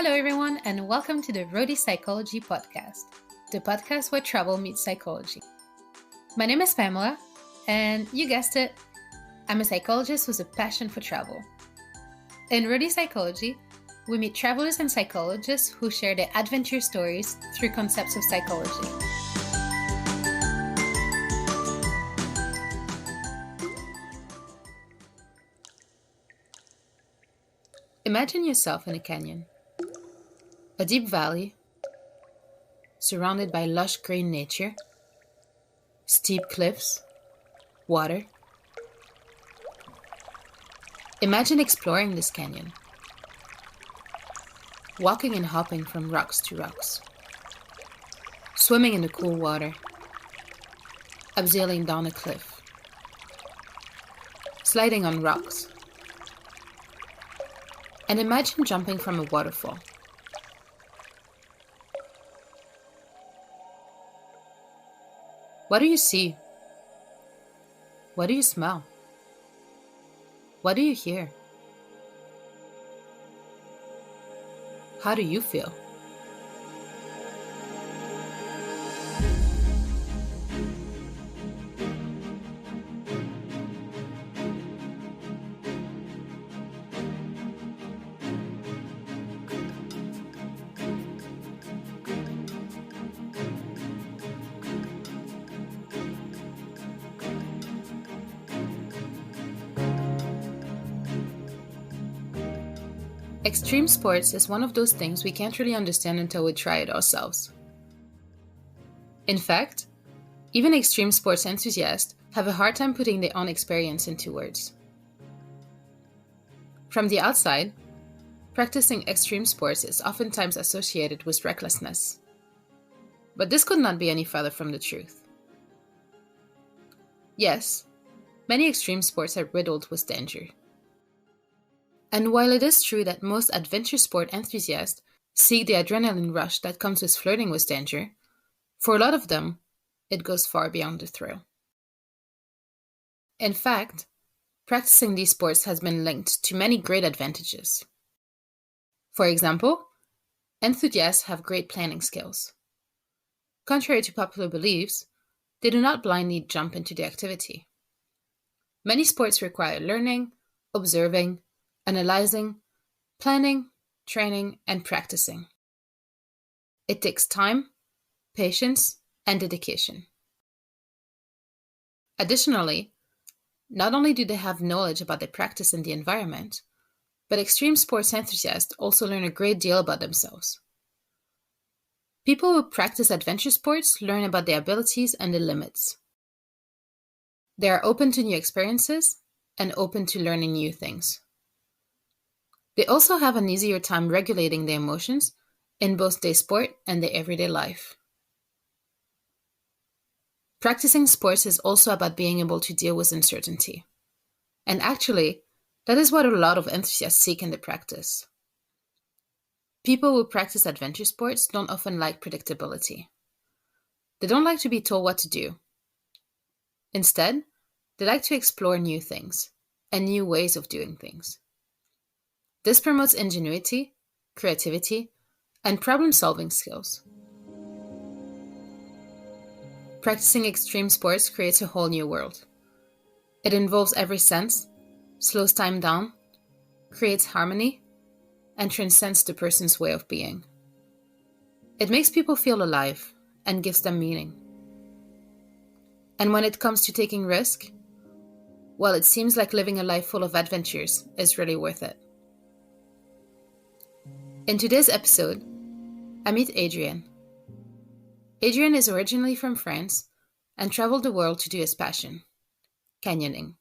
Hello everyone and welcome to the Aujourd'hui Psychology podcast, the podcast where travel meets psychology. My name is Pamela and you guessed it, I'm a psychologist with a passion for travel. In Aujourd'hui Psychology, we meet travelers and psychologists who share their adventure stories through concepts of psychology. Imagine yourself in a canyon. A deep valley, surrounded by lush green nature, steep cliffs, water. Imagine exploring this canyon, walking and hopping from rocks to rocks, swimming in the cool water, abseiling down a cliff, sliding on rocks, and imagine jumping from a waterfall. What do you see? What do you smell? What do you hear? How do you feel? Extreme sports is one of those things we can't really understand until we try it ourselves. In fact, even extreme sports enthusiasts have a hard time putting their own experience into words. From the outside, practicing extreme sports is oftentimes associated with recklessness. But this could not be any further from the truth. Yes, many extreme sports are riddled with danger. And while it is true that most adventure sport enthusiasts seek the adrenaline rush that comes with flirting with danger, for a lot of them, it goes far beyond the thrill. In fact, practicing these sports has been linked to many great advantages. For example, enthusiasts have great planning skills. Contrary to popular beliefs, they do not blindly jump into the activity. Many sports require learning, observing, analyzing, planning, training, and practicing. It takes time, patience, and dedication. Additionally, not only do they have knowledge about their practice and the environment, but extreme sports enthusiasts also learn a great deal about themselves. People who practice adventure sports learn about their abilities and their limits. They are open to new experiences and open to learning new things. They also have an easier time regulating their emotions in both their sport and their everyday life. Practicing sports is also about being able to deal with uncertainty. And actually, that is what a lot of enthusiasts seek in the practice. People who practice adventure sports don't often like predictability. They don't like to be told what to do. Instead, they like to explore new things and new ways of doing things. This promotes ingenuity, creativity, and problem-solving skills. Practicing extreme sports creates a whole new world. It involves every sense, slows time down, creates harmony, and transcends the person's way of being. It makes people feel alive and gives them meaning. And when it comes to taking risk, well, it seems like living a life full of adventures is really worth it. In today's episode, I meet Adrien. Adrien is originally from France and traveled the world to do his passion, canyoning.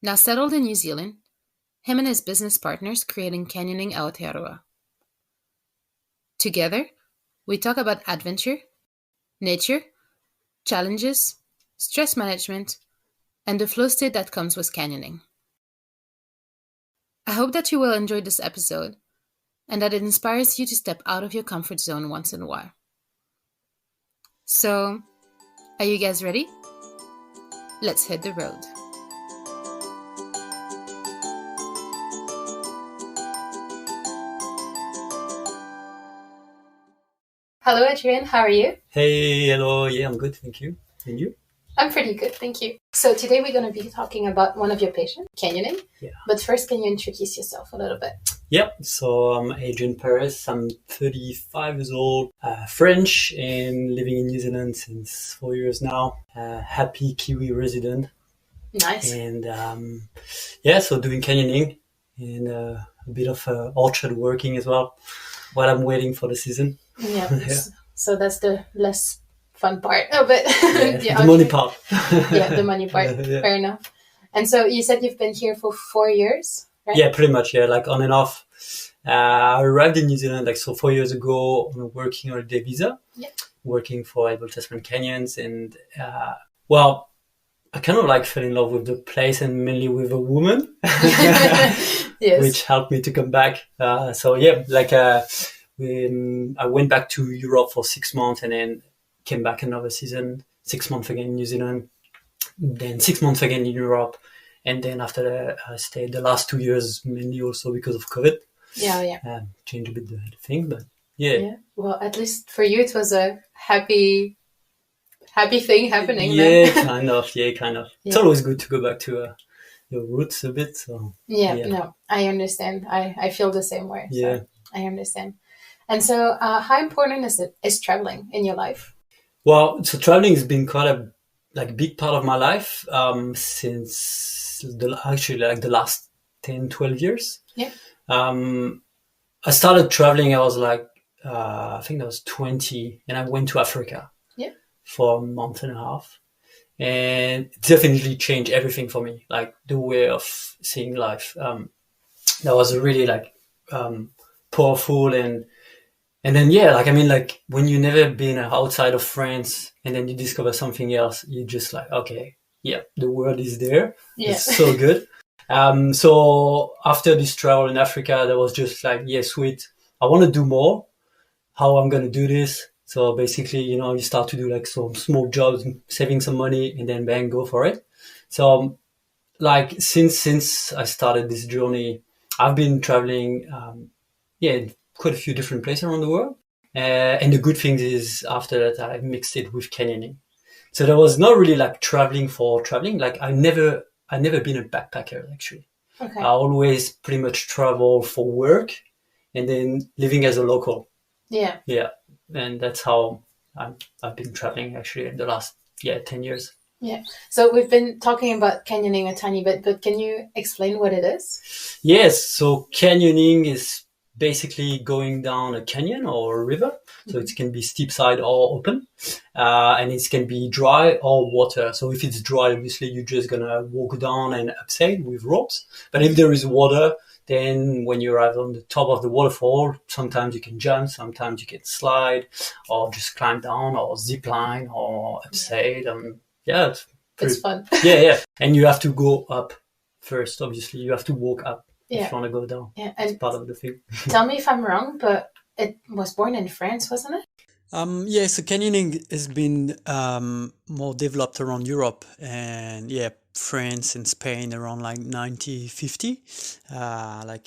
Now settled in New Zealand, him and his business partners creating Canyoning Aotearoa. Together, we talk about adventure, nature, challenges, stress management, and the flow state that comes with canyoning. I hope that you will enjoy this episode and that it inspires you to step out of your comfort zone once in a while. So, are you guys ready? Let's hit the road. Hello, Adrien. How are you? Hey, hello. Yeah, I'm good. Thank you. And you? I'm pretty good, thank you. So today we're going to be talking about one of your passions, canyoning. Yeah. But first, can you introduce yourself a little bit? Yeah, so I'm Adrien Paris. I'm 35 years old, French, and living in New Zealand since 4 years now. Happy Kiwi resident. Nice. And so doing canyoning and a bit of orchard working as well while I'm waiting for the season. Yeah. So that's the less fun part of it. Yeah, the money part. Yeah, the money part. Yeah. Fair enough. And so you said you've been here for 4 years, right? Yeah, pretty much. Yeah, like on and off. I arrived in New Zealand 4 years ago on a working holiday visa. Yeah. Working for Tasman Canyons, and I kind of fell in love with the place and mainly with a woman, Yes. which helped me to come back. I went back to Europe for 6 months and then came back another season, 6 months again in New Zealand, then 6 months again in Europe. And then after that, I stayed the last 2 years, mainly also because of COVID. Yeah. Changed a bit the thing, but yeah. Well, at least for you, it was a happy thing happening. Yeah, then. kind of. Yeah. Yeah. It's always good to go back to your roots a bit. So No, I understand. I feel the same way. Yeah. So I understand. And so, how important is traveling in your life? Well, so traveling has been quite a big part of my life since the last 10, 12 years. Yeah. I started traveling, I was I think I was 20, and I went to Africa for a month and a half. And it definitely changed everything for me, the way of seeing life. That was really powerful. And then, when you never been outside of France and then you discover something else, you just okay, yeah, the world is there. Yeah. It's so good. So after this travel in Africa, that was just sweet. I want to do more. How I'm going to do this? So basically, you start to do some small jobs, saving some money, and then bang, go for it. So since I started this journey, I've been traveling, quite a few different places around the world. And the good thing is after that, I mixed it with canyoning. So that was not really traveling for traveling. I never been a backpacker, actually. Okay. I always pretty much travel for work and then living as a local. Yeah. Yeah. And that's how I've been traveling actually in the last 10 years. Yeah. So we've been talking about canyoning a tiny bit, but can you explain what it is? Yes. So canyoning is basically going down a canyon or a river. So it can be steep side or open. And it can be dry or water. So if it's dry, obviously you're just going to walk down and upsail with ropes. But if there is water, then when you arrive on the top of the waterfall, sometimes you can jump, sometimes you can slide or just climb down or zip line or upsail. It's fun. Yeah. And you have to go up first, obviously. You have to walk up. Yeah. If you want to go down. Yeah, it's part of the thing. Tell me if I'm wrong, but it was born in France, wasn't it? So canyoning has been more developed around Europe and France and Spain around 1950.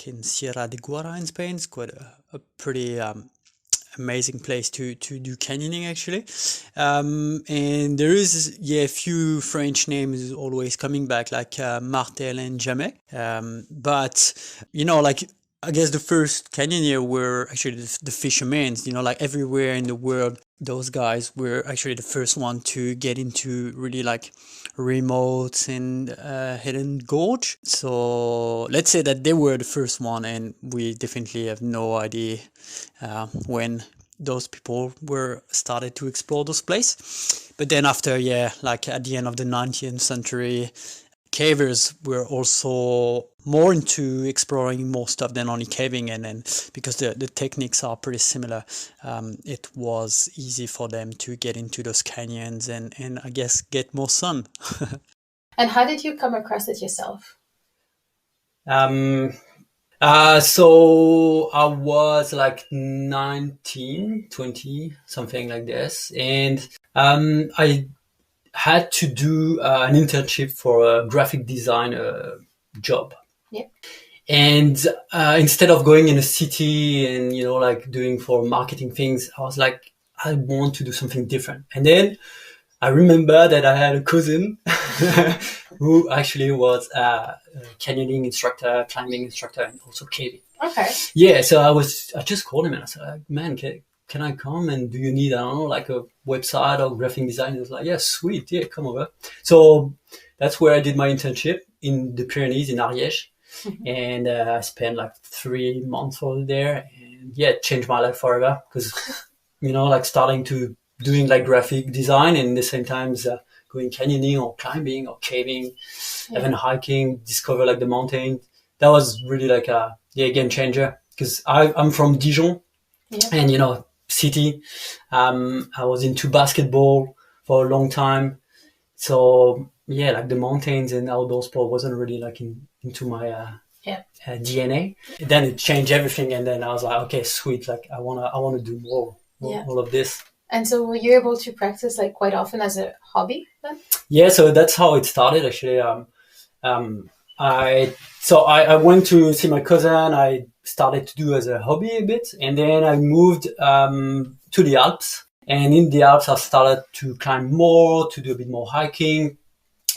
In Sierra de Guara in Spain, it's quite a pretty amazing place to do canyoning actually. And there is a few French names always coming back Martel and Jamais. But I guess the first canyoneer were actually the fishermen, everywhere in the world, those guys were actually the first one to get into really remote and hidden gorge. So let's say that they were the first one, and we definitely have no idea when those people were started to explore those places. But then after, at the end of the 19th century, cavers were also more into exploring more stuff than only caving, and then because the techniques are pretty similar, it was easy for them to get into those canyons and I guess get more sun. And how did you come across it yourself? So I was 19, 20, something like this, and I had to do an internship for a graphic design job. Yeah. And instead of going in a city and doing for marketing things, I was I want to do something different. And then I remember that I had a cousin who actually was a canyoning instructor, climbing instructor, and also caving. Okay. Yeah, so I just called him and I said, like, man, can I come? And do you need, I don't know, like a website or graphic design? He was like, yeah, sweet. Yeah, come over. So that's where I did my internship in the Pyrenees in Ariège. Mm-hmm. And I spent like 3 months over there. And yeah, it changed my life forever because, like starting to doing like graphic design and at the same time going canyoning or climbing or caving, even hiking, discover like the mountain. That was really like a game changer because I'm from Dijon and, city. I was into basketball for a long time. So yeah, like the mountains and outdoor sport wasn't really like into my DNA. Then it changed everything. And then I was like, okay, sweet. Like I want to do more all of this. And so were you able to practice like quite often as a hobby then? Yeah, so that's how it started actually. I went to see my cousin. I started to do as a hobby a bit, and then I moved to the Alps. And in the Alps, I started to climb more, to do a bit more hiking,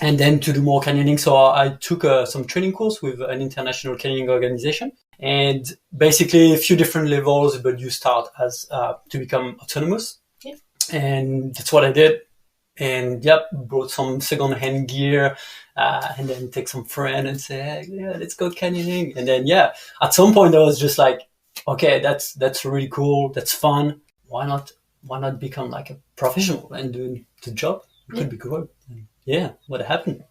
and then to do more canyoning. So I took some training course with an international canyoning organization, and basically a few different levels. But you start as to become autonomous. And that's what I did. And brought some second-hand gear, and then take some friend and say, hey, let's go canyoning. And then, at some point I was just like, okay, that's really cool. That's fun. Why not become like a professional and do the job? It could be good. And what happened?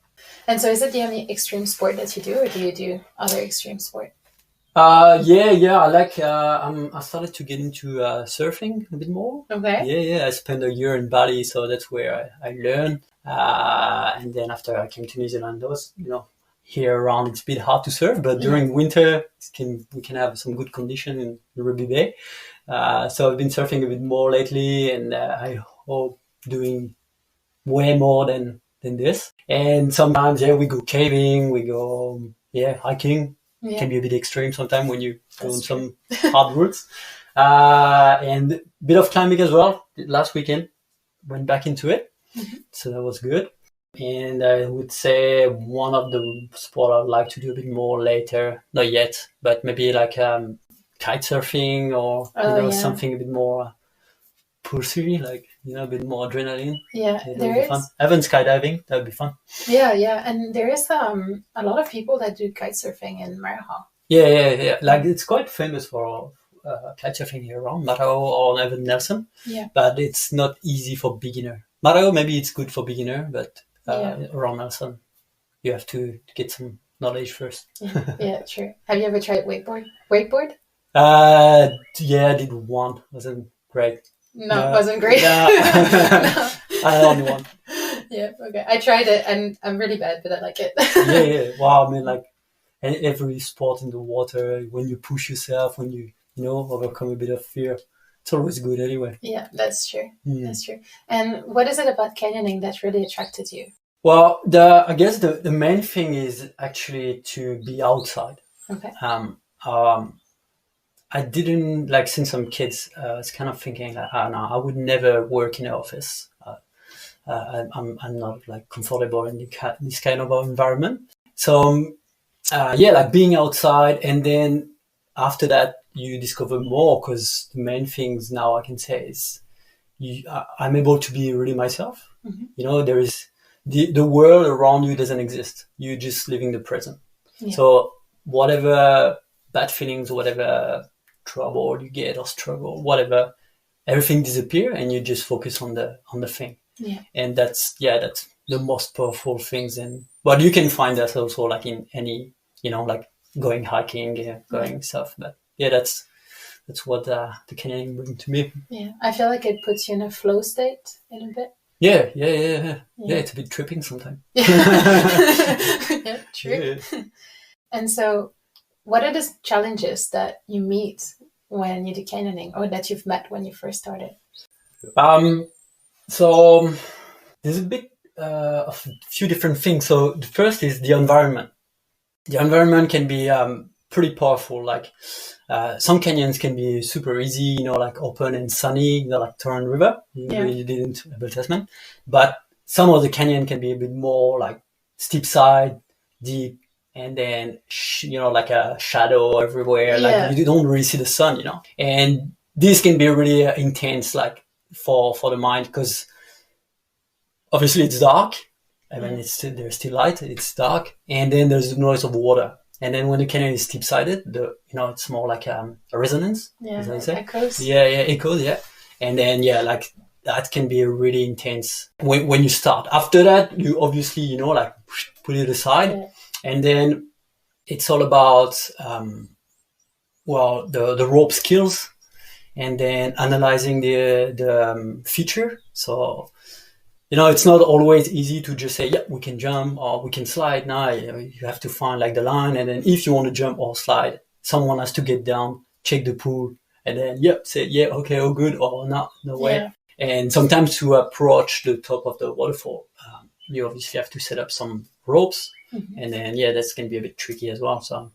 And so is it the only extreme sport that you do, or do you do other extreme sport? I like, I started to get into surfing a bit more. Okay. I spent a year in Bali, so that's where I learned. And then after I came to New Zealand, there was, here around, it's a bit hard to surf, but during winter, we can have some good condition in Ruby Bay. So I've been surfing a bit more lately, and I hope doing way more than this. And sometimes, we go caving, we go, hiking. Yeah. Can be a bit extreme sometimes when you go on some hard routes. And a bit of climbing as well. Last weekend, went back into it. Mm-hmm. So that was good. And I would say one of the sport I'd like to do a bit more later, not yet, but maybe like kite surfing or something a bit more pursuey, like, a bit more adrenaline. Yeah, there is. Fun. Even skydiving, that would be fun. Yeah. And there is a lot of people that do kite surfing in Maraha. Yeah. Like it's quite famous for kite surfing here around Marao or even Nelson. Yeah. But it's not easy for beginner. Marao, maybe it's good for beginner, but around Nelson, you have to get some knowledge first. Yeah, true. Have you ever tried wakeboard? I did one. Wasn't great. No, it wasn't great. No. I only one. Yeah, okay. I tried it and I'm really bad, but I like it. Yeah. Wow, I mean, like every sport in the water, when you push yourself, when you, overcome a bit of fear, it's always good anyway. Yeah, that's true. That's true. And what is it about canyoning that really attracted you? Well, I guess the main thing is actually to be outside. Okay. I didn't, like, since I'm kids, I was kind of thinking like, no, I would never work in an office. I'm not like comfortable in this kind of environment. So, like being outside, and then after that, you discover more, because the main things now I can say is I'm able to be really myself. Mm-hmm. There is the world around you doesn't exist. You're just living the present. Yeah. So whatever bad feelings, whatever trouble you get or struggle, whatever, everything disappear, and you just focus on the thing. Yeah. And that's the most powerful things. But you can find that also like in any, like going hiking, going stuff. But that's what the canyoning brings to me. Yeah, I feel like it puts you in a flow state in a bit. Yeah. It's a bit tripping sometimes. Yeah, true. Yeah. And so, what are the challenges that you meet when you do canyoning, or that you've met when you first started? So there's a bit of a few different things. So the first is the environment. The environment can be pretty powerful. Like some canyons can be super easy, like open and sunny, like Torrent River. You really didn't about Tasman, but some of the canyon can be a bit more like steep side, deep, and then like a shadow everywhere. Like you don't really see the sun, and this can be really intense, like for the mind, because obviously it's dark. I mean, there's still light. It's dark, and then there's the noise of water. And then when the canyon is steep-sided, it's more like a resonance, as I say. Echoes. Echoes. Yeah, and then like that can be really intense when you start. After that, you obviously like put it aside, and then it's all about the rope skills, and then analyzing the feature. So. It's not always easy to just say, we can jump or we can slide. Now you have to find like the line. And then if you want to jump or slide, someone has to get down, check the pool, and then, say, okay, all good, or not, no way. Yeah. And sometimes to approach the top of the waterfall, you obviously have to set up some ropes. Mm-hmm. And then, that's going to be a bit tricky as well. So,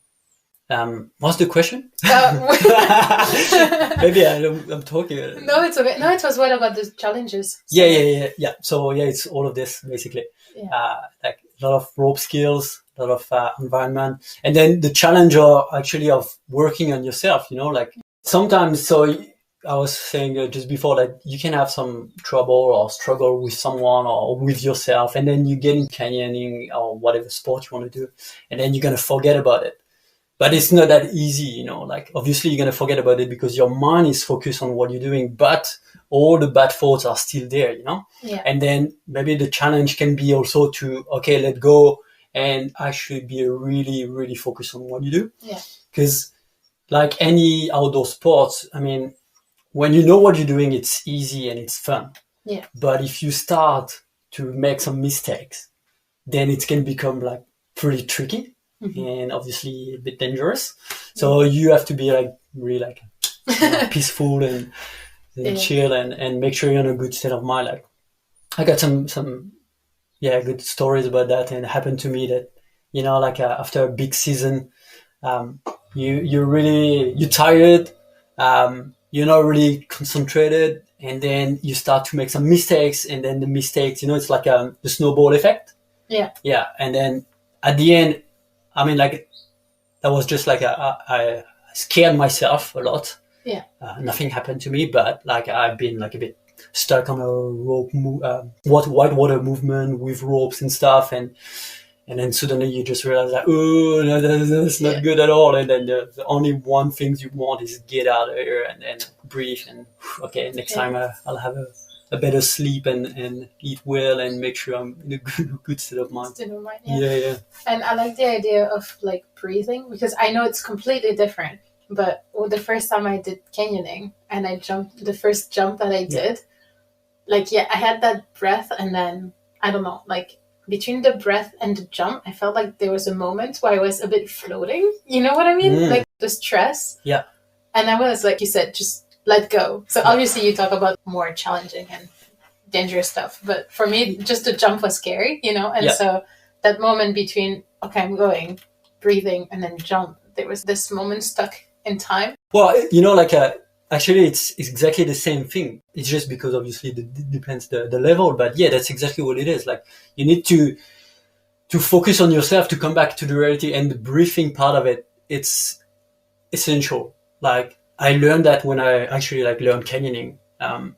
what's the question? Maybe I'm talking. No, it's okay. No, it was what about the challenges? So. Yeah. So it's all of this basically. Like a lot of rope skills, a lot of environment, and then the challenge of working on yourself. Like sometimes. So I was saying just before that you can have some trouble or struggle with someone or with yourself, and then you get in canyoning or whatever sport you want to do, and then you're gonna forget about it. But it's not that easy, like obviously you're going to forget about it because your mind is focused on what you're doing, but all the bad thoughts are still there, And then maybe the challenge can be also to, let go and actually be really, really focused on what you do. Yeah. Because like any outdoor sports, I mean, when you know what you're doing, it's easy and it's fun. Yeah. But if you start to make some mistakes, then it can become like pretty tricky. Mm-hmm. And obviously a bit dangerous. So you have to be like really like peaceful and chill and make sure you're in a good state of mind. Like I got some good stories about that, and it happened to me that like after a big season, you're tired, you're not really concentrated, and then you start to make some mistakes, and then the mistakes, it's like the snowball effect. Yeah, and then at the end. I mean, like, that was just like I scared myself a lot. Yeah. Nothing happened to me, but like I've been like a bit stuck on a rope, whitewater movement with ropes and stuff, and then suddenly you just realize like, oh, no, that's not good at all. And then the only one thing you want is get out of here and then breathe and next time I'll have a better sleep and eat well and make sure I'm in a good state of mind. Yeah. And I like the idea of like breathing, because I know it's completely different. But the first time I did canyoning and I jumped, the first jump that I did, I had that breath, and then I don't know, like between the breath and the jump, I felt like there was a moment where I was a bit floating. You know what I mean? Like the stress. Yeah. And I was like you said, just let go. So obviously you talk about more challenging and dangerous stuff, but for me just the jump was scary, and so that moment between I'm going, breathing, and then jump, there was this moment stuck in time. Well, actually it's exactly the same thing. It's just because obviously it depends the level, but that's exactly what it is. Like you need to focus on yourself, to come back to the reality, and the breathing part of it, it's essential. Like I learned that when I actually learned canyoning, and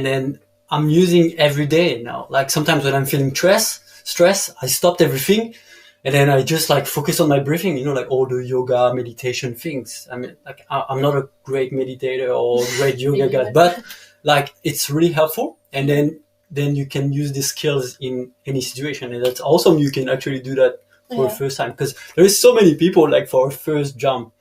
then I'm using every day now. Like sometimes when I'm feeling stress, I stopped everything, and then I just focus on my breathing. Like all the yoga, meditation things. I mean, I'm not a great meditator or great yoga guy, but it's really helpful. And then you can use these skills in any situation, and that's awesome. You can actually do that for the first time, because there is so many people for a first jump.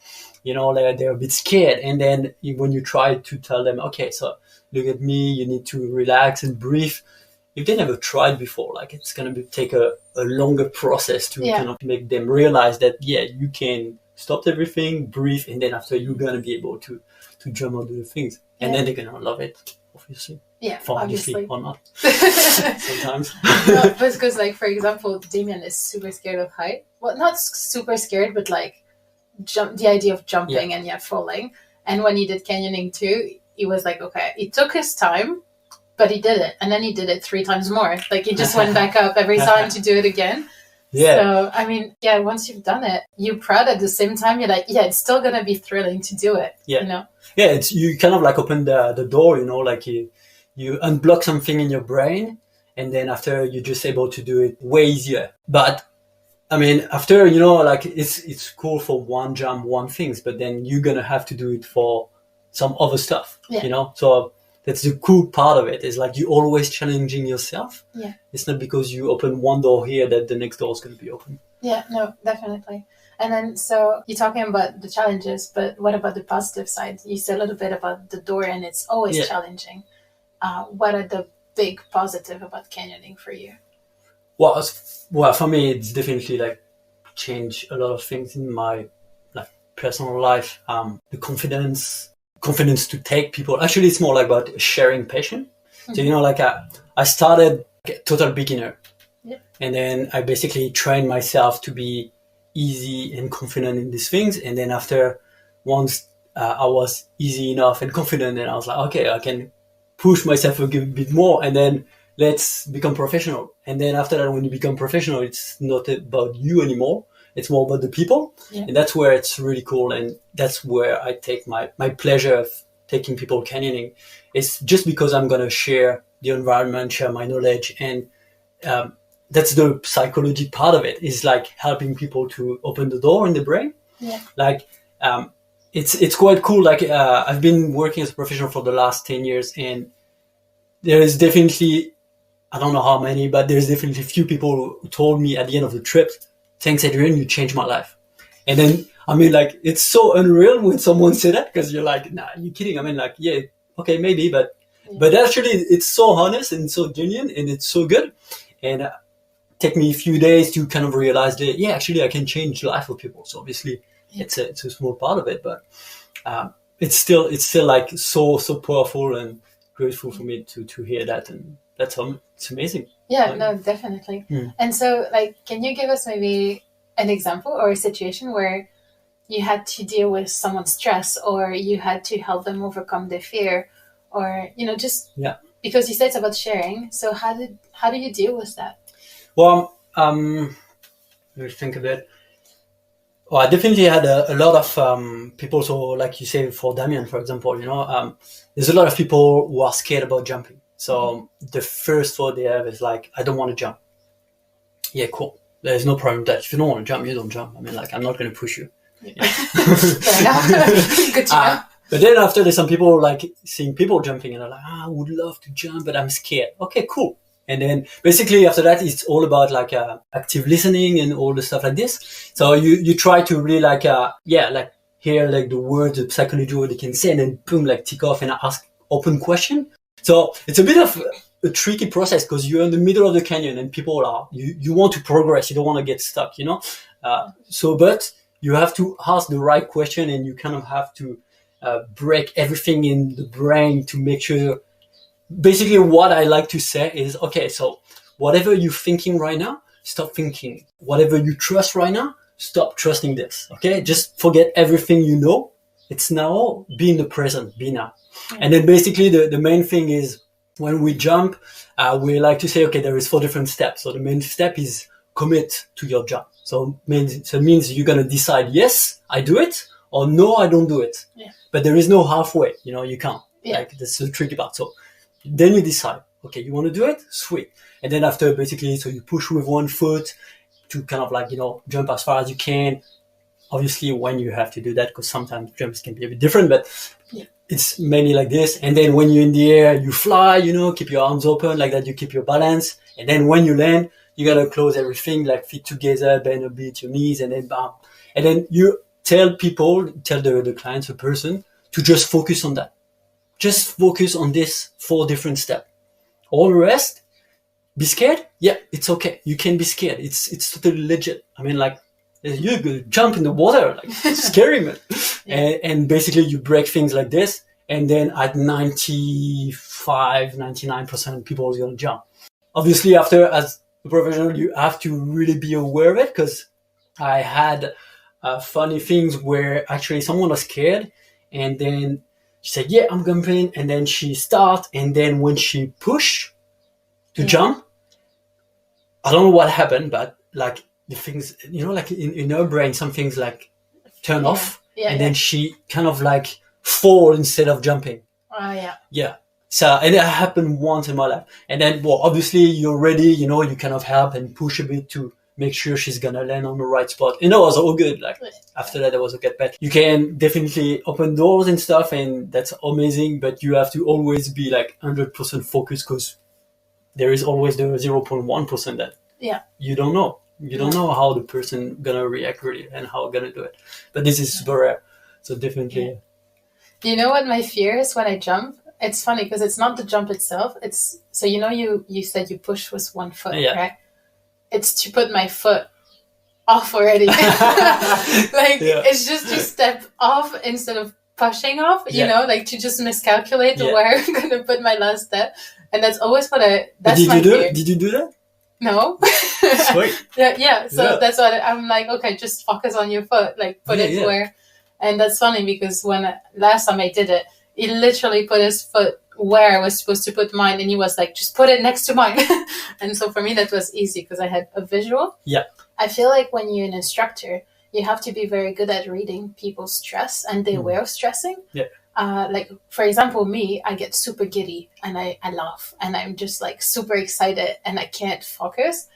They're a bit scared. And then when you try to tell them, okay, so look at me, you need to relax and breathe. If they never tried before, it's going to take a longer process to kind of make them realize that, you can stop everything, breathe, and then after you're going to be able to jump and do the things. And then they're going to love it, obviously. Yeah, obviously. Or not. Sometimes. No, because for example, Damien is super scared of height. Well, not super scared, but the idea of jumping and falling. And when he did canyoning too, he was like, okay, it took his time, but he did it. And then he did it 3 times more. Like he just went back up every time to do it again. Yeah. So, I mean, once you've done it, you're proud at the same time. You're like, it's still going to be thrilling to do it, you know? Yeah, it's, you kind of like open the door, you know, like you unblock something in your brain, and then after you're just able to do it way easier. But I mean, after, you know, like it's cool for one jump, one things, but then you're going to have to do it for some other stuff, you know? So that's the cool part of it, is like you're always challenging yourself. Yeah. It's not because you open one door here that the next door is going to be open. Yeah, no, definitely. And then, so you're talking about the challenges, but what about the positive side? You said a little bit about the door, and it's always challenging. What are the big positive about canyoning for you? Well, for me, it's definitely like changed a lot of things in my like personal life. The confidence to take people. Actually, it's more like about sharing passion. Mm-hmm. So, you know, like I started like a total beginner, and then I basically trained myself to be easy and confident in these things. And then after, once I was easy enough and confident, and I was like, okay, I can push myself a bit more, and then let's become professional. And then after that, when you become professional, it's not about you anymore. It's more about the people. Yeah. And that's where it's really cool. And that's where I take my pleasure of taking people canyoning. It's just because I'm going to share the environment, share my knowledge. And that's the psychology part of it, is like helping people to open the door in the brain. Yeah. Like, it's quite cool. Like, I've been working as a professional for the last 10 years, and there is definitely, I don't know how many, but there's definitely a few people who told me at the end of the trip, thanks, Adrien, you changed my life. And then, I mean, like, it's so unreal when someone said that, because you're like, nah, you're kidding. I mean, like, yeah, okay, maybe, but actually it's so honest and so genuine, and it's so good. And take me a few days to kind of realize that, actually I can change the life of people. So obviously it's a small part of it, but it's still like so powerful and grateful for me to hear that. And that's it's amazing. Yeah, no, definitely. And so, like, can you give us maybe an example or a situation where you had to deal with someone's stress, or you had to help them overcome their fear, or, you know, just because you said it's about sharing. So how do you deal with that? Well, let me think a bit. Well, I definitely had a lot of people. So, like you say, for Damien, for example, you know, there's a lot of people who are scared about jumping. So the first thought they have is like, I don't want to jump. Yeah, cool. There's no problem with that. If you don't want to jump, you don't jump. I mean, like, I'm not going to push you. Yeah. Fair enough. Good to know. But then after, there's some people like seeing people jumping, and they're like, I would love to jump, but I'm scared. Okay, cool. And then basically after that, it's all about like active listening and all the stuff like this. So you try to really like, like hear like the words, the psychology, what they can say, and then boom, like tick off and ask open question. So it's a bit of a tricky process, because you're in the middle of the canyon and people are, you want to progress. You don't want to get stuck, you know? But you have to ask the right question, and you kind of have to break everything in the brain to make sure. Basically, what I like to say is, okay, so whatever you're thinking right now, stop thinking. Whatever you trust right now, stop trusting this. Okay, just forget everything you know. It's now, be in the present, be now. And then basically the main thing is, when we jump, we like to say, okay, there is 4 different steps. So the main step is commit to your jump. So it means you're going to decide, yes, I do it, or no, I don't do it. Yeah. But there is no halfway, you know, you can't. Yeah. Like, that's the tricky part. So then you decide, okay, you want to do it? Sweet. And then after, basically, so you push with one foot to kind of like, you know, jump as far as you can. Obviously, when you have to do that, because sometimes jumps can be a bit different, but it's mainly like this. And then when you're in the air, you fly, you know, keep your arms open like that, you keep your balance. And then when you land, you got to close everything, like feet together, bend a bit your knees, and then bam. And then you tell the clients, the person, to just focus on that. Just focus on this 4 different steps. All the rest, be scared? Yeah, it's okay. You can be scared. It's totally legit. I mean, like, you could jump in the water, like, it's scary, man. And basically you break things like this, and then at 99% people are going to jump. Obviously, after, as a professional, you have to really be aware of it, because I had funny things where actually someone was scared, and then she said, "Yeah, I'm jumping," and then she started, and then when she pushed to jump, I don't know what happened, but like the things, like in her brain, some things like turn off, and then she kind of like fall instead of jumping. Oh yeah. Yeah. So, and it happened once in my life. And then, well, obviously you're ready, you kind of help and push a bit to make sure she's gonna land on the right spot. And that was all good. Like after that, it was okay. But you can definitely open doors and stuff, and that's amazing. But you have to always be like 100% focused, because there is always the 0.1% that you don't know. You don't know how the person gonna react really and how gonna do it. But this is super rare. So definitely. Yeah. You know what my fear is when I jump? It's funny because it's not the jump itself. It's so you said you push with one foot, right? It's to put my foot off already. It's just to step off instead of pushing off. Like to just miscalculate where I'm gonna put my last step, and that's always what I. That's my fear. Did you do that? No. Sweet. So that's what I'm like. Okay, just focus on your foot. Like put it where. And that's funny because when last time I did it, he literally put his foot where I was supposed to put mine, and he was like, just put it next to mine. And so for me, that was easy because I had a visual. Yeah. I feel like when you're an instructor, you have to be very good at reading people's stress and their way of stressing. Yeah. Like, for example, me, I get super giddy and I laugh and I'm just like super excited and I can't focus.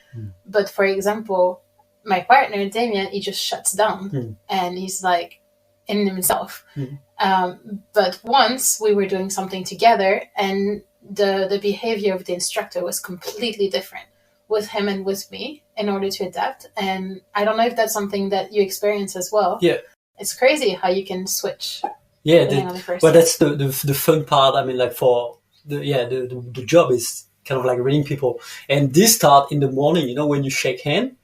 But for example, my partner, Damien, he just shuts down and he's like, in himself. But once we were doing something together and the behavior of the instructor was completely different with him and with me in order to adapt. And I don't know if that's something that you experience as well. Yeah. It's crazy how you can switch. Yeah. But that's the fun part. I mean, like for the job is kind of like reading people. And this start in the morning, when you shake hand,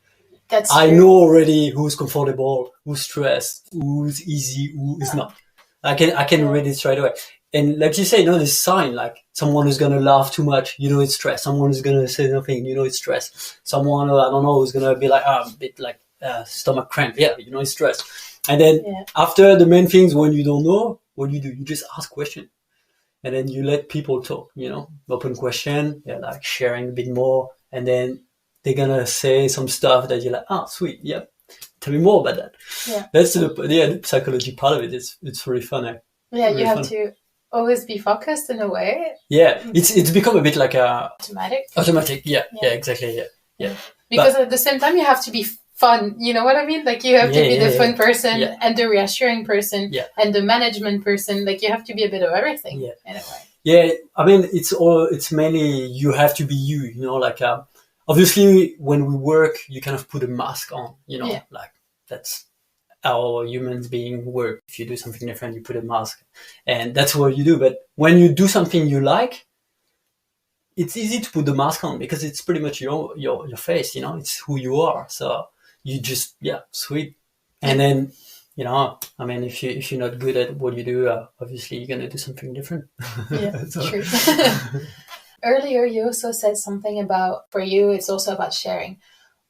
I know already who's comfortable, who's stressed, who's easy, who is not. I can read it straight away. And like you say, this sign, like someone who's going to laugh too much, it's stress. Someone who's going to say nothing, it's stress. Someone, I don't know, who's going to be like, a bit like stomach cramp. Yeah, it's stress. And then after the main things, when you don't know, what do? You just ask questions. And then you let people talk, open question, like sharing a bit more. And then they're gonna say some stuff that you're like, sweet, yeah. Tell me more about that. Yeah, that's the psychology part of it. It's really fun. Yeah, you have to always be focused in a way. Yeah, it's become a bit like a automatic. Yeah, exactly. Yeah. Because at the same time, you have to be fun. You know what I mean? Like you have to be the fun person and the reassuring person and the management person. Like you have to be a bit of everything in a way. Yeah, I mean, it's mainly you have to be you. Like. Obviously, when we work, you kind of put a mask on, like that's how humans being work. If you do something different, you put a mask, and that's what you do. But when you do something you like, it's easy to put the mask on because it's pretty much your face, it's who you are. So you just, sweet. And then, I mean, if you're not good at what you do, obviously you're going to do something different. Yeah, true. Earlier, you also said something about, for you, it's also about sharing.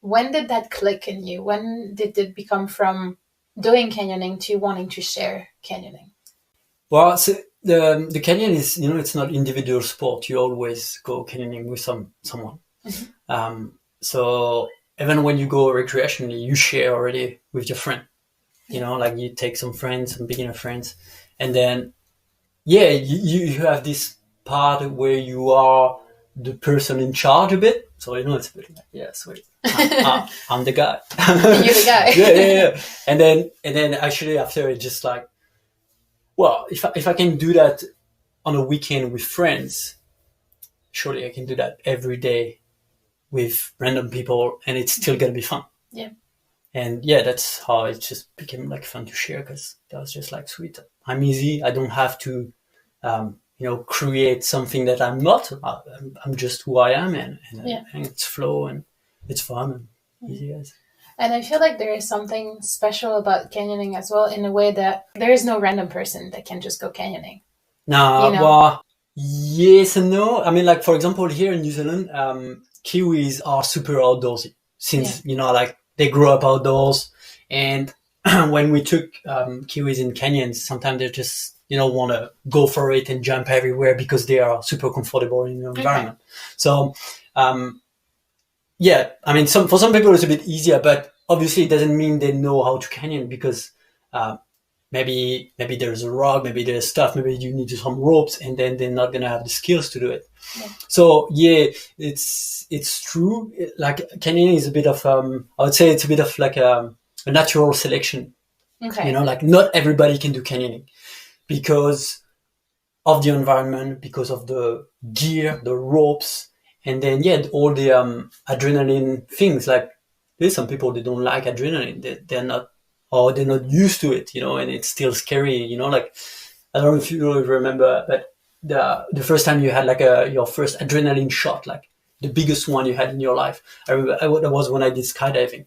When did that click in you? When did it become from doing canyoning to wanting to share canyoning? Well, so the canyon is, it's not individual sport. You always go canyoning with someone. Mm-hmm. So even when you go recreationally, you share already with your friend. Like you take some friends, some beginner friends, and then, you have this part where you are the person in charge a bit. So, it's a bit like, sweet. I'm the guy. You're the guy. Yeah. And then actually after it's just like, well, if I can do that on a weekend with friends, surely I can do that every day with random people and it's still going to be fun. Yeah. And that's how it just became like fun to share because that was just like, sweet. I'm easy. I don't have to, create something that I'm not. I'm just who I am, and it's flow and it's fun and easy as. And I feel like there is something special about canyoning as well, in a way that there is no random person that can just go canyoning. No, well, yes and no. I mean, like for example, here in New Zealand, Kiwis are super outdoorsy since like they grow up outdoors, and when we took Kiwis in canyons, sometimes they just want to go for it and jump everywhere because they are super comfortable in the environment. So yeah, I mean, for some people it's a bit easier, but obviously it doesn't mean they know how to canyon because maybe there's a rock, maybe there's stuff, maybe you need some ropes, and then they're not gonna have the skills to do it. So yeah, it's true. Like canyoning is a bit of I would say it's a bit of like a natural selection. Like not everybody can do canyoning because of the environment, because of the gear, the ropes, and then all the adrenaline things. Like there's some people that don't like adrenaline. They're not, or they're not used to it, and it's still scary. Like I don't know if you remember, but the first time you had like your first adrenaline shot, like the biggest one you had in your life. I remember that was when I did skydiving,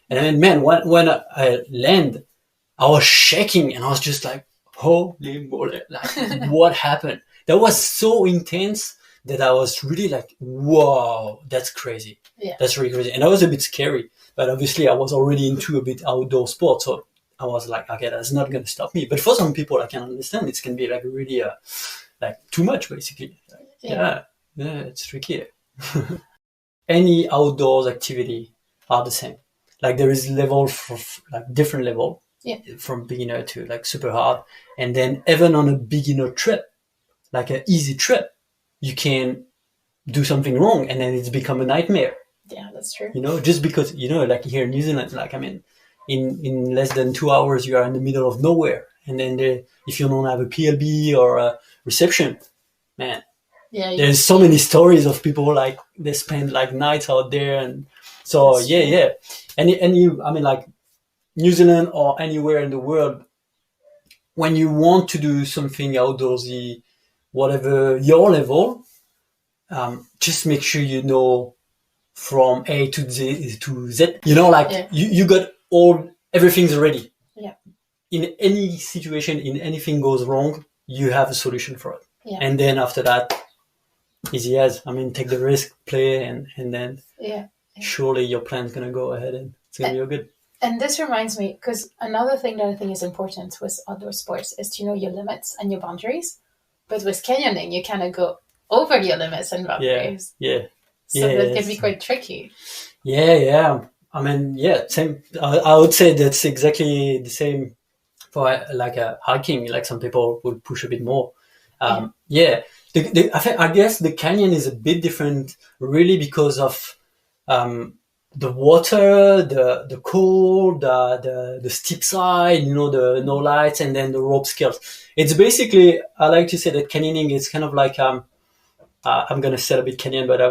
and then man, when I land, I was shaking and I was just like, holy moly, like what happened? That was so intense that I was really like, whoa, that's crazy. Yeah. That's really crazy. And that was a bit scary, but obviously I was already into a bit outdoor sport. So I was like, okay, that's not going to stop me. But for some people, I can understand it can be like really, like too much basically. Yeah, it's tricky. Any outdoors activity are the same. Like there is level for like different level. Yeah. From beginner to like super hard. And then even on a beginner trip, like an easy trip, you can do something wrong and then it's become a nightmare. Yeah, that's true. Just because, like here in New Zealand, like, I mean, in less than 2 hours, you are in the middle of nowhere. And then if you don't have a PLB or a reception, man, there's so many stories of people like they spend like nights out there. And so, yeah. And I mean, like, New Zealand or anywhere in the world, when you want to do something outdoorsy, whatever your level, just make sure you know from A to Z, you got everything's ready. Yeah. In any situation, in anything goes wrong, you have a solution for it. Yeah. And then after that, easy as, I mean, take the risk, play, and then surely your plan's going to go ahead and it's going to be all good. And this reminds me, because another thing that I think is important with outdoor sports is to know your limits and your boundaries. But with canyoning, you kind of go over your limits and boundaries. Yeah. So that can be quite tricky. Yeah. I mean, same. I would say that's exactly the same for like hiking. Like some people would push a bit more. I guess the canyon is a bit different, really, because of the water, the cold, the steep side, the no lights, and then the rope skills. It's basically, I like to say that canyoning is kind of like, I'm going to say a bit canyon, but I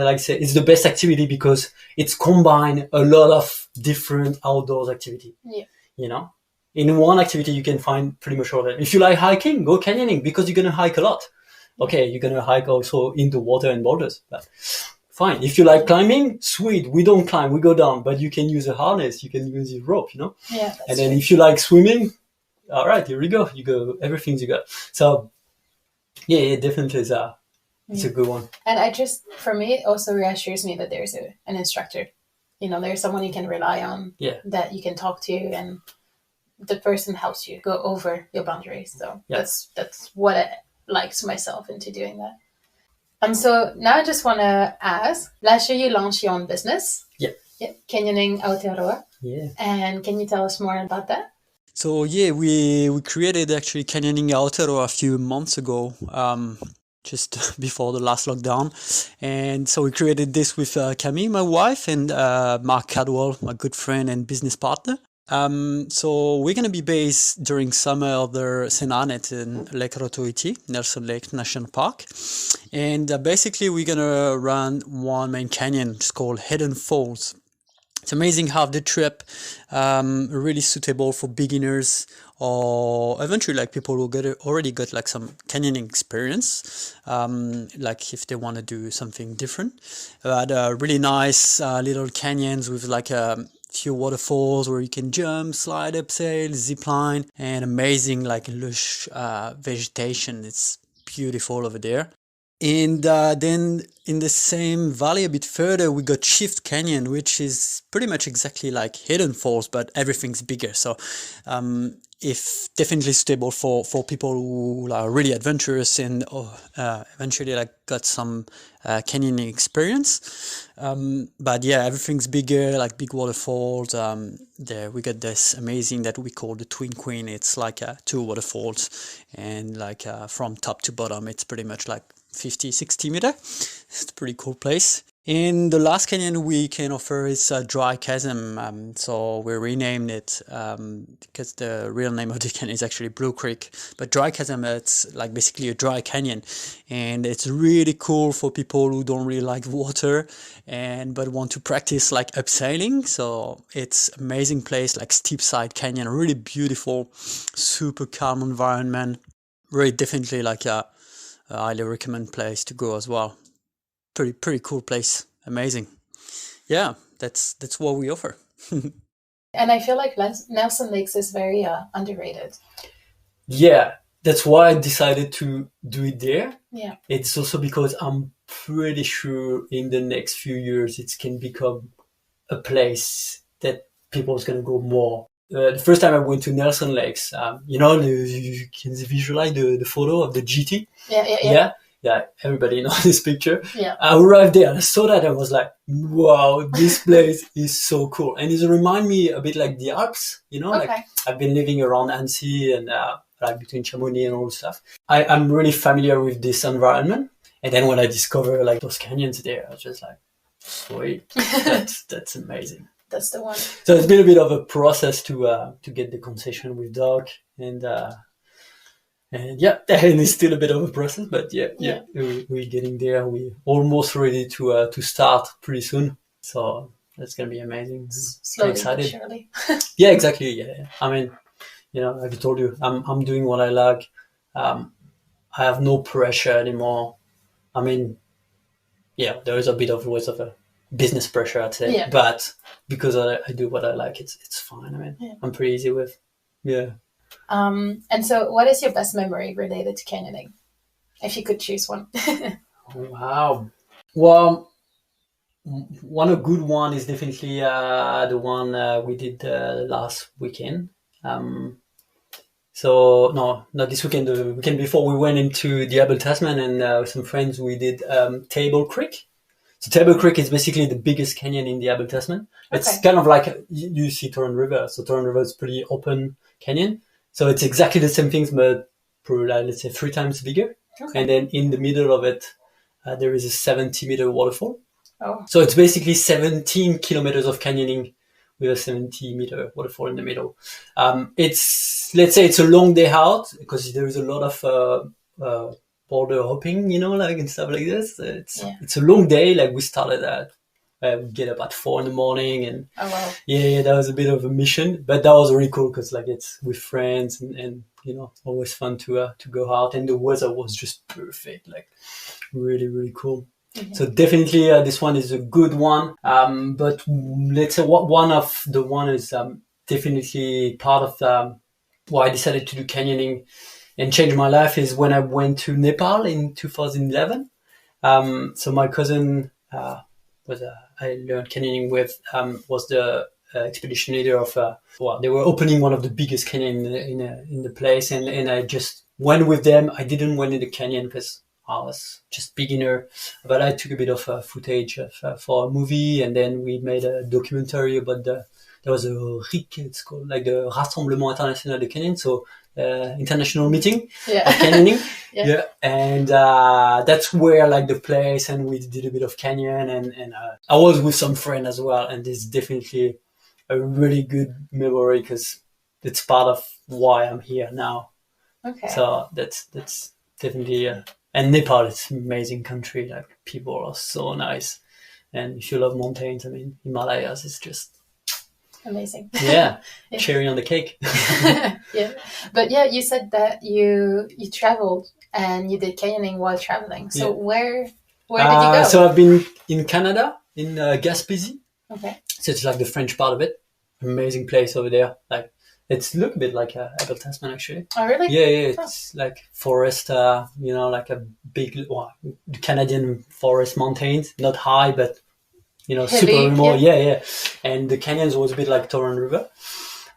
like to say it's the best activity because it's combined a lot of different outdoors activity. Yeah. In one activity, you can find pretty much all of it. If you like hiking, go canyoning because you're going to hike a lot. Okay, you're going to hike also into water and boulders, but fine. If you like climbing, sweet. We don't climb, we go down, but you can use a harness, you can use a rope, Yeah. And then if you like swimming, all right, here we go. You go, everything you got. So yeah, definitely it's a good one. And for me, it also reassures me that there's an instructor. There's someone you can rely on, that you can talk to, and the person helps you go over your boundaries. So that's what I liked myself into doing that. So now I just want to ask, last year you launched your own business. Yeah. Canyoning Aotearoa. Yeah. And can you tell us more about that? So we created actually Canyoning Aotearoa a few months ago, just before the last lockdown. And so we created this with Camille, my wife, and Mark Cadwell, my good friend and business partner. So we're going to be based during summer of the Senanet in Lake Rotoiti, Nelson Lake National Park. And basically we're going to run one main canyon. It's called Hidden Falls. It's amazing how the trip really suitable for beginners or eventually like people who already got like some canyoning experience, like if they want to do something different. But really nice little canyons with like few waterfalls where you can jump, slide, abseil, zip line, and amazing like lush vegetation. It's beautiful over there. And then in the same valley a bit further, we got Shift Canyon, which is pretty much exactly like Hidden Falls, but everything's bigger. So if definitely suitable for people who are really adventurous and eventually like got some canyoning experience. But yeah, everything's bigger, like big waterfalls. There we got this amazing that we call the Twin Queen. It's like two waterfalls, and like from top to bottom, it's pretty much like 50-60 meter. It's a pretty cool place. And the last canyon we can offer is Dry Chasm. So we renamed it because the real name of the canyon is actually Blue Creek. But Dry Chasm, it's like basically a dry canyon, and it's really cool for people who don't really like water but want to practice like abseiling. So it's amazing place, like steep side canyon, really beautiful, super calm environment. Really definitely like a highly recommend place to go as well. Pretty cool place. Amazing. Yeah, that's what we offer. And I feel like Nelson Lakes is very underrated. Yeah, that's why I decided to do it there. Yeah. It's also because I'm pretty sure in the next few years it can become a place that people is going to go more. The first time I went to Nelson Lakes, you can visualize the photo of the GT. Yeah, everybody knows this picture. Yeah. I arrived there and I saw that and I was like, wow, this place is so cool. And it reminds me a bit like the Alps, Okay. like I've been living around Annecy and like between Chamonix and all stuff. I'm really familiar with this environment. And then when I discovered like those canyons there, I was just like, sweet, that's amazing. That's the one. So it's been a bit of a process to get the concession with Doc and yeah, and it's still a bit of a process, but yeah, we're getting there. We're almost ready to start pretty soon. So that's gonna be amazing. Slowly, I'm excited. Surely. Yeah, exactly. Yeah, I mean, like I told you, I'm doing what I like. I have no pressure anymore. I mean, yeah, there is a bit of always of a business pressure, I'd say, Yeah. but because I do what I like, it's fine. I mean, I'm pretty easy with, yeah. And so what is your best memory related to canyoning? If you could choose one. Wow. Well, one good one is definitely the one we did last weekend. So no, not this weekend. The weekend before, we went into the Tasman and with some friends we did Table Creek. So Table Creek is basically the biggest canyon in the Tasman. It's kind of like you see Torrent River. So Torrent River is pretty open canyon. So it's exactly the same things, but probably let's say 3 times bigger. Okay. And then in the middle of it, there is a 70-meter waterfall. Oh. So it's basically 17 kilometers of canyoning with a 70-meter waterfall in the middle. Let's say it's a long day out because there is a lot of boulder hopping, like and stuff like this. It's a long day. Like we started at we get up at 4 a.m. and oh, wow. yeah, that was a bit of a mission, but that was really cool because like it's with friends and always fun to go out, and the weather was just perfect, like really, really cool. Mm-hmm. So definitely this one is a good one. But let's say one of the one is definitely part of why I decided to do canyoning and change my life is when I went to Nepal in 2011. So my cousin I learned canyoning with was the expedition leader of they were opening one of the biggest canyon in the place, and I just went with them. I didn't went in the canyon because I was just beginner, but I took a bit of footage for a movie, and then we made a documentary about there was a RIC, it's called like the Rassemblement International de Canyon, so international meeting of canyoning. Yeah. And that's where like the place, and we did a bit of canyon, and I was with some friend as well, and it's definitely a really good memory because it's part of why I'm here now. Okay. So that's definitely and Nepal is an amazing country. Like people are so nice, and if you love mountains, I mean Himalayas is just amazing. Yeah. Cherry on the cake. Yeah. But yeah, you said that you traveled and you did canyoning while traveling. So where did you go? So I've been in Canada, in Gaspésie. Okay. So it's like the French part of it. Amazing place over there. Like It's look a bit like Abel Tasman, actually. Oh, really? Yeah, it's like forest, like a big, Canadian forest mountains, not high, but, Heavy, super remote. yeah. Yeah. And the canyons was a bit like Torrent River.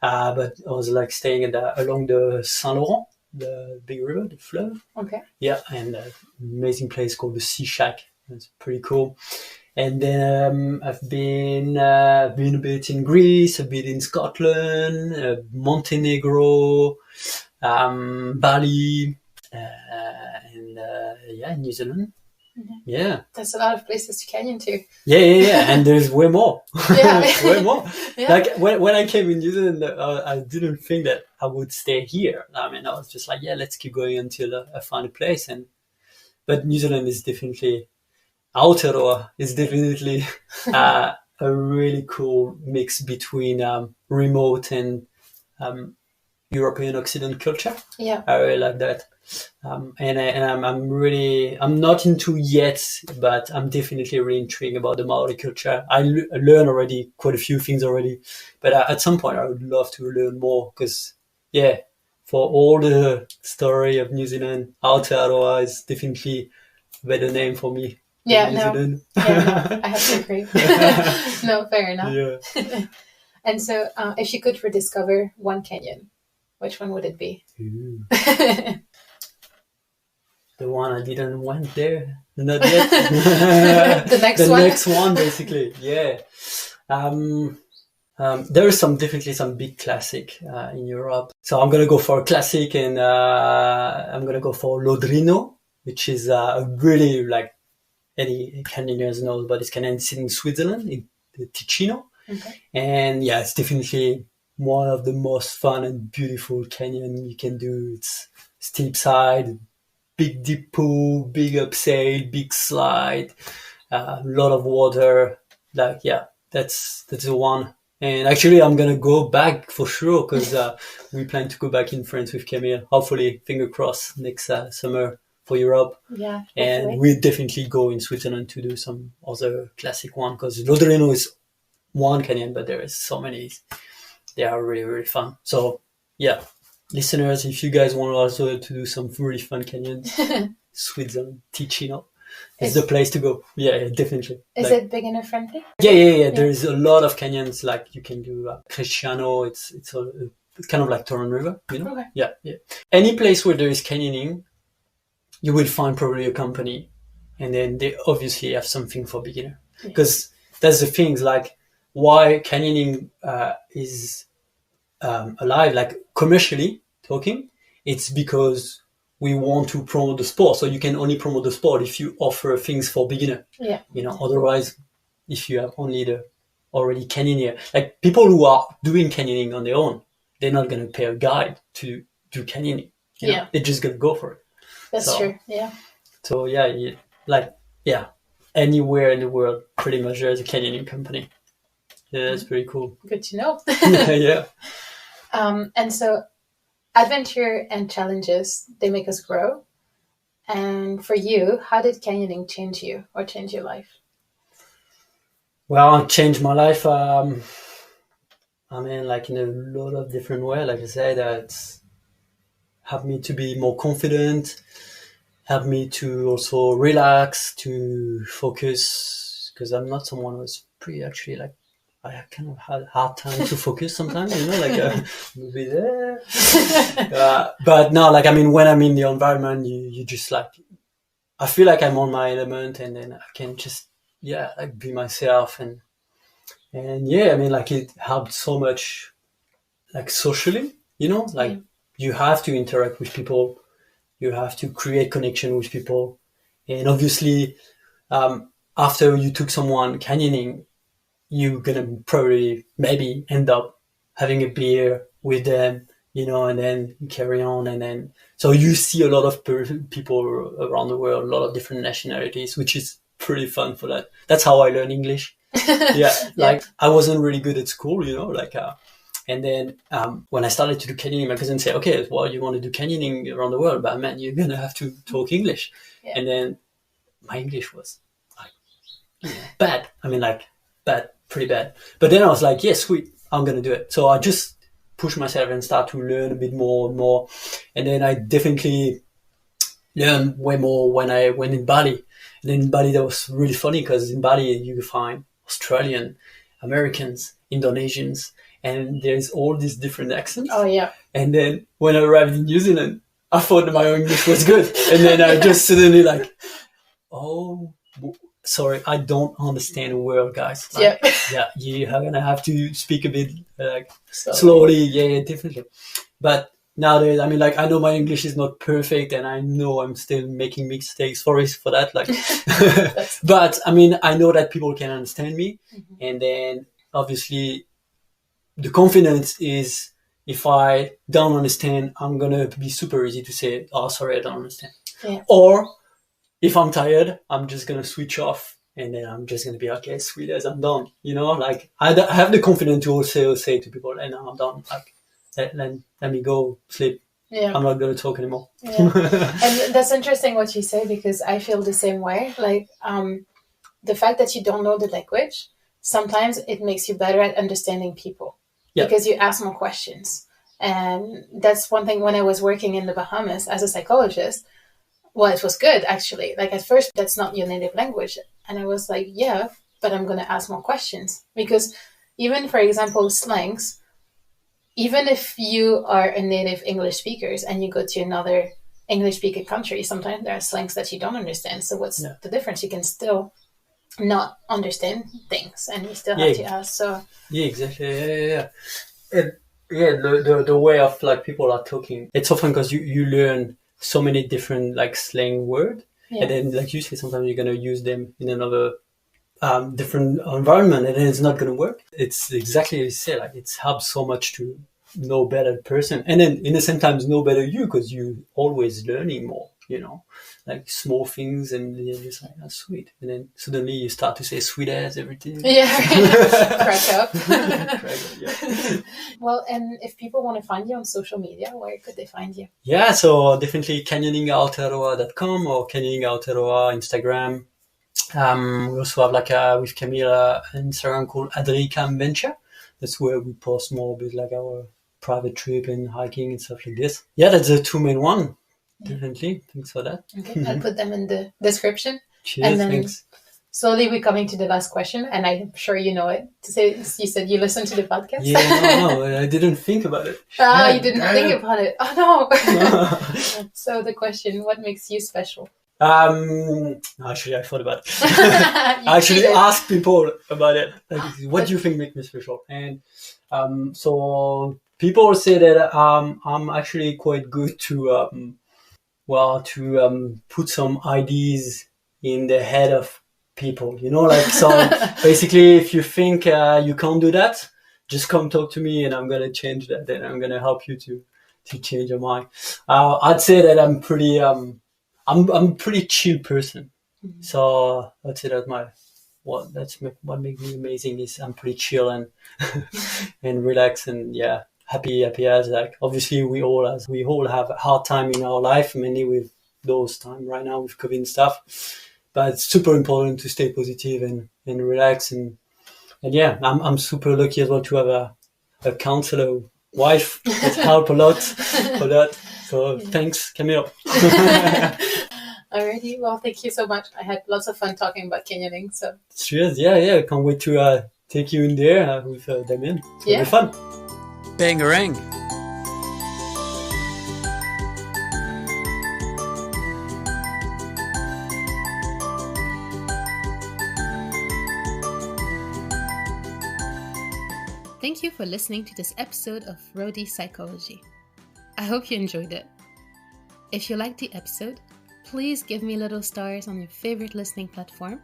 But I was like staying along the Saint Laurent, the big river, the fleuve. Okay. Yeah, and an amazing place called the Sea Shack. It's pretty cool. And then I've been a bit in Greece, a bit in Scotland, Montenegro, Bali, and New Zealand. Mm-hmm. Yeah. That's a lot of places to canyon to. Yeah. And there's way more. Yeah. Way more. Yeah. Like when I came in New Zealand, I didn't think that I would stay here. I mean, I was just like, yeah, let's keep going until I find a place. But New Zealand is definitely, Aotearoa is definitely a really cool mix between remote and European Occident culture. Yeah. I really like that. I'm not into yet, but I'm definitely really intrigued about the Maori culture. I learn already quite a few things already, but at some point I would love to learn more because, for all the story of New Zealand, Aotearoa is definitely a better name for me. Yeah, New Zealand. I have to agree. No, fair enough. Yeah. And so, if you could rediscover one canyon, which one would it be? Ooh. The one I didn't went there, not yet. The next one, basically. Yeah. There is definitely some big classic in Europe. So I'm gonna go for a classic, and I'm gonna go for Lodrino, which is really like any Canadians know, but it's in Switzerland, in the Ticino. Okay. And yeah, it's definitely one of the most fun and beautiful canyon you can do. It's steep side, big deep pool, big upsail, big slide, a lot of water. Like, yeah, that's the one. And actually, I'm gonna go back for sure because we plan to go back in France with Camille. Hopefully, finger crossed, next summer for Europe. Yeah. And hopefully. we'll definitely go in Switzerland to do some other classic one because Lodrino is one canyon, but there is so many. They are really, really fun. So, yeah, listeners, if you guys want also to do some really fun canyons, Switzerland, Ticino is the place to go. Yeah, definitely. Is it beginner friendly? Yeah. There is a lot of canyons. Like you can do Cristiano. It's kind of like Torrent River, Okay. Yeah. Any place where there is canyoning, you will find probably a company, and then they obviously have something for beginner. Because that's the things like why canyoning is alive, like commercially talking. It's because we want to promote the sport. So you can only promote the sport if you offer things for beginner. Yeah. Otherwise, if you have only the already canyoneer, like people who are doing canyoning on their own, they're not going to pay a guide to do canyoning. They're just going to go for it. That's true. Yeah. So anywhere in the world, pretty much there's a canyoning company. Yeah, that's pretty cool. Good to know. Yeah. And so adventure and challenges, they make us grow. And for you, how did canyoning change you or change your life? Well, it changed my life. Like in a lot of different ways. Like I said, it's helped me to be more confident, helped me to also relax, to focus, because I'm not someone who's pretty actually like, I kind of had a hard time to focus sometimes, maybe there. But no, when I'm in the environment, you just like, I feel like I'm on my element, and then I can just, be myself. And it helped so much, like socially, you have to interact with people, you have to create connection with people. And obviously, after you took someone canyoning, you're gonna probably maybe end up having a beer with them, and then you carry on, and then so you see a lot of people around the world, a lot of different nationalities, which is pretty fun for that. That's how I learned English. I wasn't really good at school, and then when I started to do canyoning, my cousin said, "Okay, well, you want to do canyoning around the world, but man, you're gonna have to talk English." And then my English was like bad. Bad, pretty bad. But then I was like, yeah, sweet, I'm going to do it. So I just push myself and start to learn a bit more and more. And then I definitely learned way more when I went in Bali. And then in Bali, that was really funny because in Bali, you can find Australian, Americans, Indonesians, and there's all these different accents. Oh, yeah. And then when I arrived in New Zealand, I thought that my English was good. And then I just suddenly like, oh, sorry, I don't understand a word, guys. Like, yeah, you're gonna have to speak a bit like slowly. Yeah, definitely. But nowadays, I mean, like, I know my English is not perfect, and I know I'm still making mistakes. Sorry for that. Like, but I mean, I know that people can understand me, and then obviously, the confidence is if I don't understand, I'm gonna be super easy to say, "Oh, sorry, I don't understand," or if I'm tired, I'm just going to switch off and then I'm just going to be, okay, sweet as I'm done. You know, like I have the confidence to also say to people, hey, now I'm done. Like, let me go sleep. Yeah. I'm not going to talk anymore. Yeah. And that's interesting what you say, because I feel the same way. Like, the fact that you don't know the language, sometimes it makes you better at understanding people because you ask more questions. And that's one thing when I was working in the Bahamas as a psychologist. Well, it was good, actually. Like, at first, that's not your native language. And I was like, yeah, but I'm going to ask more questions. Because even, for example, slangs, even if you are a native English speaker and you go to another English-speaking country, sometimes there are slangs that you don't understand. So what's the difference? You can still not understand things, and you still have to ask. So yeah, exactly. Yeah. And the way of, like, people are talking, it's often because you learn so many different, like, slang word, and then, like you say, sometimes you're going to use them in another different environment, and then it's not going to work. It's exactly as you say, like, it helps so much to know better the person, and then in the same time know better you, because you always learning more, you know, like small things, and you're just like, that's sweet, and then suddenly you start to say sweet as everything. Crack up. Well, and if people want to find you on social media, where could they find you? Yeah, so definitely canyoningaotearoa.com or Canyoning Aotearoa Instagram. We also have, like, with Camille, an Instagram called Adrien Venture. That's where we post more a bit like our private trip and hiking and stuff like this. Yeah, that's the two main one. Definitely. Thanks for that. Okay, I'll put them in the description. Cheers, and then thanks. Slowly we're coming to the last question, and I'm sure you know it. You said you listened to the podcast. Yeah, no, I didn't think about it. You didn't think about it. Oh, no. So the question, what makes you special? Actually, I thought about it. I actually asked people about it. Like, what do you think makes me special? And so people say that I'm actually quite good to put some ideas in the head of people. You know, like, so basically, if you think you can't do that, just come talk to me, and I'm gonna change that, and I'm gonna help you to change your mind. I'd say that I'm pretty. I'm a pretty chill person, so I'd say that what makes me amazing is I'm pretty chill and and relaxed, and happy as, like, obviously we all have a hard time in our life, mainly with those time right now with COVID and stuff, but it's super important to stay positive and relax, and I'm super lucky as well to have a counselor wife that help a lot for that. So thanks, Camille. Alrighty, well, thank you so much. I had lots of fun talking about canyoning. So cheers, I can't wait to take you in there with Damien. It'll be fun. Bangarang. Thank you for listening to this episode of Roadie Psychology. I hope you enjoyed it. If you liked the episode, please give me little stars on your favorite listening platform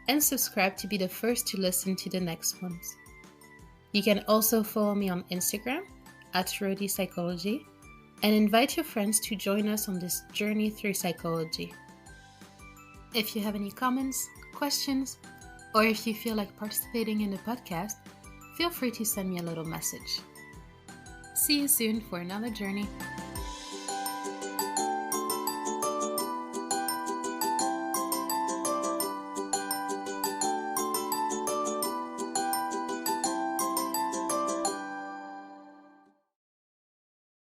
and subscribe to be the first to listen to the next ones. You can also follow me on Instagram @Roadie Psychology and invite your friends to join us on this journey through psychology. If you have any comments, questions, or if you feel like participating in the podcast, feel free to send me a little message. See you soon for another journey.